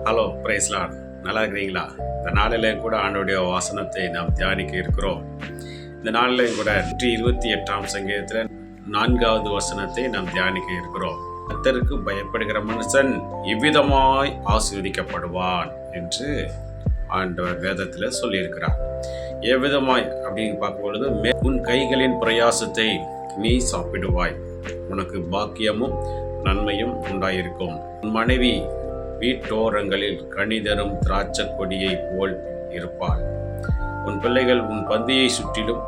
Hello பிரைஸ்லான், நல்லா இருக்கிறீங்களா? இந்த நாளிலையும் கூட ஆண்டவருடைய வசனத்தை நாம் தியானிக்க இருக்கிறோம். இந்த நாளிலையும் கூட 128ஆம் சங்கீதத்தில் 4வது வசனத்தை நாம் தியானிக்க இருக்கிறோம். கர்த்தருக்கு பயப்படுகிற மனுஷன் இவ்விதமாய் ஆசீர்வதிக்கப்படுவான் என்று ஆண்டவர் வேதத்தில் சொல்லியிருக்கிறார். எவ்விதமாய் அப்படின்னு பார்க்கும்பொழுது, உன் கைகளின் பிரயாசத்தை நீ சாப்பிடுவாய், உனக்கு பாக்கியமும் நன்மையும் உண்டாயிருக்கும். உன் மனைவி வீட்டோரங்களில் கனிதரும் திராட்சை கொடியை போல் இருப்பாள். உன் பிள்ளைகள் உன் பந்தியை சுற்றிலும்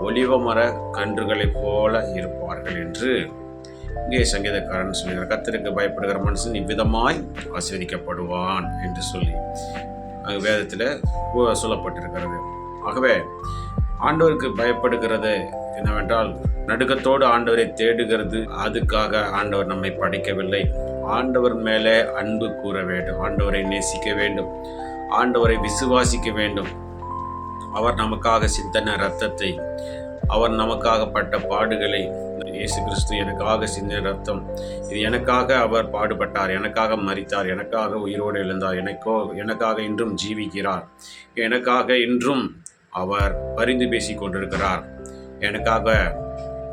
ஒலிவ மர கன்றுகளைப் போல இருப்பார்கள் என்று இங்கே சங்கீதக்காரன் சொல்கிறார். கர்த்தருக்கு பயப்படுகிற மனுஷன் இவ்விதமாய் ஆசீர்வதிக்கப்படுவான் என்று சொல்லி வேதத்தில் சொல்லப்பட்டிருக்கிறது. ஆகவே ஆண்டவருக்கு பயப்படுகிறது என்னவென்றால், நடுக்கத்தோடு ஆண்டவரை தேடுகிறது. அதுக்காக ஆண்டவர் நம்மை படைக்கவில்லை. ஆண்டவர் மேலே அன்பு கூற வேண்டும், ஆண்டவரை நேசிக்க வேண்டும், ஆண்டவரை விசுவாசிக்க வேண்டும். அவர் நமக்காக சிந்தின இரத்தத்தை, அவர் நமக்காக பட்ட பாடுகளை, இயேசு கிறிஸ்து எனக்காக சிந்தின இரத்தம், இது எனக்காக அவர் பாடுபட்டார், எனக்காக மரித்தார், எனக்காக உயிரோடு எழுந்தார், எனக்காக இன்றும் ஜீவிக்கிறார், எனக்காக இன்றும் அவர் பரிந்து பேசி கொண்டிருக்கிறார், எனக்காக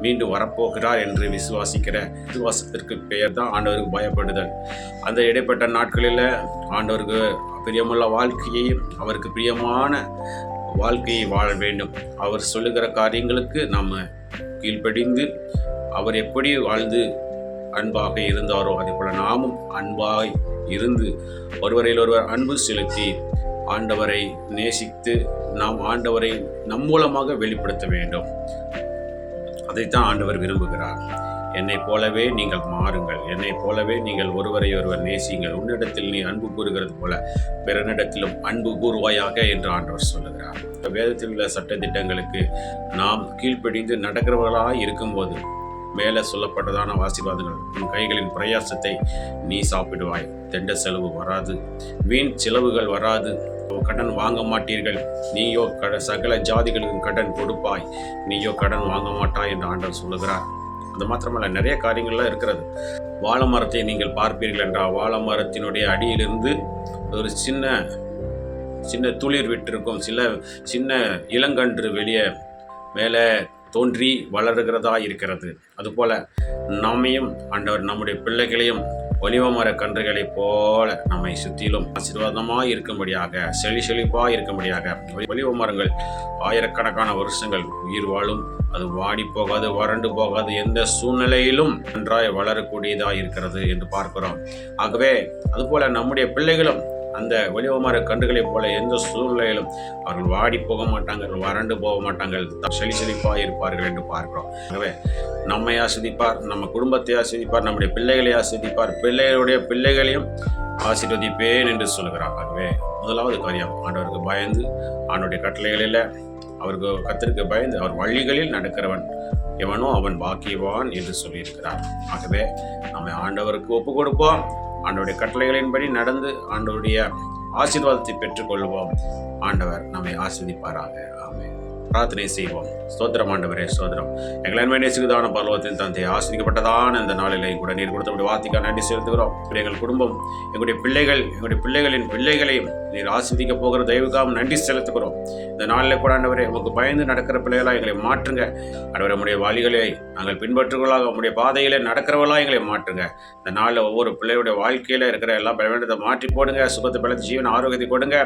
மீண்டும் வரப்போகிறார் என்று விசுவாசிக்கிற விசுவாசத்திற்கு பெயர் தான் ஆண்டவருக்கு பயப்படுதல். அந்த இடைப்பட்ட நாட்களில் ஆண்டவருக்கு பிரியமுள்ள வாழ்க்கையையும் அவருக்கு பிரியமான வாழ்க்கையை வாழ வேண்டும். அவர் சொல்லுகிற காரியங்களுக்கு நம்ம கீழ்ப்படிந்து அவர் எப்படி வாழ்ந்து அன்பாக இருந்தாரோ அதே போல் நாமும் அன்பாய் இருந்து ஒருவரையில் ஒருவர் அன்பு செலுத்தி ஆண்டவரை நேசித்து நாம் ஆண்டவரை நம் மூலமாக வெளிப்படுத்த வேண்டும். அதைத்தான் ஆண்டவர் விரும்புகிறார். என்னை போலவே நீங்கள் மாறுங்கள், என்னை போலவே நீங்கள் ஒருவரை ஒருவர் நேசியுங்கள், உன்னிடத்தில் நீ அன்பு கூறுகிறது போல பிறனிடத்திலும் அன்பு கூறுவாயாக என்று ஆண்டவர் சொல்லுகிறார். வேதத்தில் உள்ள சட்டத்திட்டங்களுக்கு நாம் கீழ்ப்படிந்து நடக்கிறவர்களாக இருக்கும்போது மேலே சொல்லப்பட்டதான ஆசீர்வாதங்கள், உன் கைகளின் பிரயாசத்தை நீ சாப்பிடுவாய், தெண்ட செலவு வராது, வீண் செலவுகள் வராது, கடன் வாங்க மாட்டீர்கள், நீயோ சகல ஜாதிகளுக்கும் கடன் கொடுப்பாய், நீயோ கடன் வாங்க மாட்டாய் என்று ஆண்டவர் சொல்லுகிறார். அது மாத்திரமல்ல, நிறைய காரியங்கள்லாம் இருக்கிறது. வாழை மரத்தை நீங்கள் பார்ப்பீர்கள் என்றால், வாழை மரத்தினுடைய அடியிலிருந்து ஒரு சின்ன துளிர் விட்டிருக்கும், சின்ன இளங்கன்று வெளியே மேலே தோன்றி வளர்கிறதா இருக்கிறது. அதுபோல நம்மையும் ஆண்டவர் நம்முடைய பிள்ளைகளையும் ஒலிவமர கன்றுகளைப் போல நம்மை சுற்றிலும் ஆசீர்வாதமாக இருக்கும்படியாக, செழிப்பாக இருக்கும்படியாக, ஒலிவ மரங்கள் ஆயிரக்கணக்கான வருஷங்கள் உயிர் வாழும், அது வாடி போகாது, வறண்டு போகாது, எந்த சூழ்நிலையிலும் நன்றாய் வளரக்கூடியதாக இருக்கிறது என்று பார்க்கிறோம். ஆகவே அதுபோல நம்முடைய பிள்ளைகளும் அந்த ஒலிவமர கன்றுகளைப் போல எந்த சூழ்நிலையிலும் அவர்கள் வாடி போக மாட்டார்கள், வறண்டு போக மாட்டார்கள், செழிப்பாக இருப்பார்கள் என்று பார்க்கிறோம். ஆகவே நம்மை ஆஸ்வதிப்பார், நம்ம குடும்பத்தை ஆஸ்வதிப்பார், நம்முடைய பிள்ளைகளை ஆஸ்வதிப்பார், பிள்ளைகளுடைய பிள்ளைகளையும் ஆசீர்வதிப்பேன் என்று சொல்கிறார். ஆகவே முதலாவது காரியம், ஆண்டவருக்கு பயந்து ஆண்டவருடைய கட்டளைகளில் அவருக்கு கர்த்தருக்கு பயந்து அவர் வழிகளில் நடக்கிறவன் எவனோ அவன் பாக்கியவான் என்று சொல்லியிருக்கிறார். ஆகவே நம்மை ஆண்டவருக்கு ஒப்பு கொடுப்போம், ஆண்டவருடைய கட்டளைகளின்படி நடந்து ஆண்டவருடைய ஆசீர்வாதத்தை பெற்றுக்கொள்வோம். ஆண்டவர் நம்மை ஆசீர்வதிப்பாராக. ஆமென். பிரார்த்தனை செய்வோம். ஸ்தோத்திரம் ஆண்டவரே, ஸ்தோத்திரம். எங்கள் நேசிக்குதான பரலோகத்தில் தந்தை, ஆசீர்வதிக்கப்பட்டதான இந்த நாளிலே கூட நீர் கொடுத்தபடி வார்த்தைக்காக நன்றி செலுத்துகிறோம். எங்கள் குடும்பம், எங்களுடைய பிள்ளைகள், எங்களுடைய பிள்ளைகளின் பிள்ளைகளையும் நீர் ஆசீர்வதிக்க போகிற தயவுக்காக நன்றி செலுத்துகிறோம். இந்த நாளில் கூட ஆண்டவரே, உங்களுக்கு பயந்து நடக்கிற பிள்ளைகளாக எங்களை மாற்றுங்க. ஆண்டவரே, நம்முடைய வழிகளை நாங்கள் பின்பற்றுகளாக, நம்முடைய பாதையிலே நடக்கிறவர்களாக எங்களை மாற்றுங்க. இந்த நாளில் ஒவ்வொரு பிள்ளையுடைய வாழ்க்கையில் இருக்கிற எல்லா பலவீனத்தை மாற்றி போடுங்க. சுகத்தை பலத்தை ஜீவன ஆரோக்கியத்தை கொடுங்க.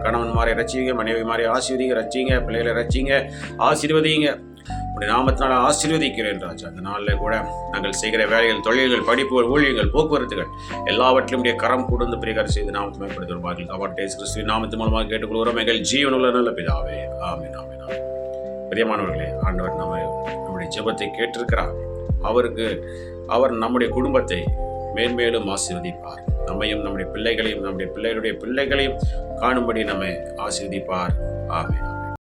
கணவன் மாறி ரசிங்க, மனைவி மாறி ஆசீர்வதிங்க, ரசிங்க, பிள்ளைகளை ரசிங்க, ஆசீர்வதிங்க. உடைய நாமத்தினால் ஆசீர்வதிக்கிறேன் ராஜா. அந்த நாளில் கூட நாங்கள் செய்கிற வேலைகள், தொழில்கள், படிப்புகள், ஊழியர்கள், போக்குவரத்துகள் எல்லாவற்றிலும் உடைய கரம் கூர்ந்து பிரிகாரம் செய்து நாமத்தை மேம்படுத்துவார்கள். அவர்கிட்ட கிறிஸ்துவின் நாமத்தின் மூலமாக கேட்டுக்கொள்கிறோம் எங்கள் ஜீவனுள்ள நல்ல பிதாவே. ஆமென், ஆமென், ஆமென். பிரியமானவர்களே, ஆண்டவர் நம்முடைய ஜெபத்தை கேட்டிருக்கிறார். அவர் நம்முடைய குடும்பத்தை மேன்மேலும் ஆசீர்வதிப்பார். நம்மையும் நம்முடைய பிள்ளைகளையும் நம்முடைய பிள்ளைகளுடைய பிள்ளைகளையும் காணும்படி நம்மை ஆசீர்வதிப்பார். ஆமென்.